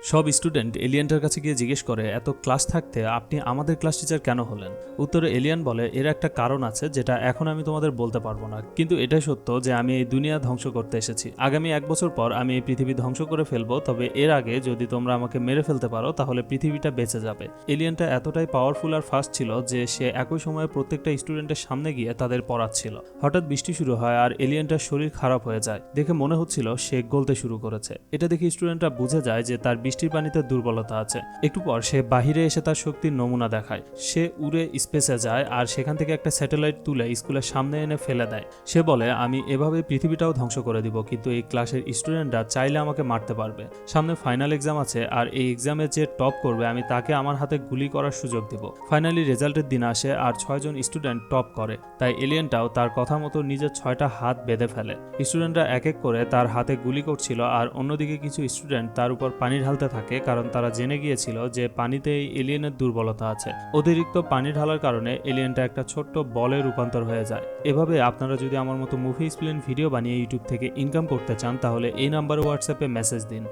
সব স্টুডেন্ট এলিয়েনটার কাছে গিয়ে জিজ্ঞেস করে, এত ক্লাস থাকতে আপনি আমাদের ক্লাস টিচার কেন হলেন? উত্তরে এলিয়ান বলে, এর একটা কারণ আছে যেটা এখন আমি তোমাদের বলতে পারবো না, কিন্তু এটাই সত্য যে আমি এই দুনিয়া ধ্বংস করতে এসেছি। আগামী 1 বছর পর আমি এই পৃথিবী ধ্বংস করে ফেলবো, তবে এর আগে যদি তোমরা আমাকে মেরে ফেলতে পারো তাহলে পৃথিবীটা বেঁচে যাবে। এলিয়েনটা এতটাই পাওয়ারফুল আর ফাস্ট ছিল যে সে একই সময়ে প্রত্যেকটা স্টুডেন্টের সামনে গিয়ে তাদের পড়াচ্ছিল। হঠাৎ বৃষ্টি শুরু হয় আর এলিয়েনটার শরীর খারাপ হয়ে যায়। দেখে মনে হচ্ছিল সে গলতে শুরু করেছে। এটা দেখে স্টুডেন্টরা বুঝে যায় যে তার বৃষ্টির পানিতে দুর্বলতা আছে। একটু পর সে বাহিরে এসে তার শক্তির নমুনা দেখায়। সে উড়ে স্পেসে যায় আর সেখান থেকে একটা স্যাটেলাইট তুলে স্কুলের সামনে এনে ফেলে দেয়। সে বলে, আমি এভাবে পৃথিবীটাও ধ্বংস করে দিব, কিন্তু এই ক্লাসের স্টুডেন্টরা চাইলে আমাকে মারতে পারবে। সামনে ফাইনাল এক্সাম আছে আর এই এক্সামে যে টপ করবে আমি তাকে আমার হাতে গুলি করার সুযোগ দিব। ফাইনালি রেজাল্টের দিন আসে আর 6জন স্টুডেন্ট টপ করে। তাই এলিয়েনটাও তার কথা মতো নিজের 6টা হাত বেঁধে ফেলে। স্টুডেন্টরা এক এক করে তার হাতে গুলি করছিল আর অন্যদিকে কিছু স্টুডেন্ট তার উপর পানি ঢালতে থাকে, কারণ তারা জেনে গিয়েছিল যে পানিতে এই এলিয়েনের দুর্বলতা আছে। অতিরিক্ত পানি ঢালার কারণে এলিয়েনটা একটা ছোট্ট বলে রূপান্তর হয়ে যায়। এভাবে আপনারা যদি আমার মতো মুভি এক্সপ্লেন ভিডিও বানিয়ে ইউটিউব থেকে ইনকাম করতে চান তাহলে এই নাম্বারে হোয়াটসঅ্যাপে মেসেজ দিন।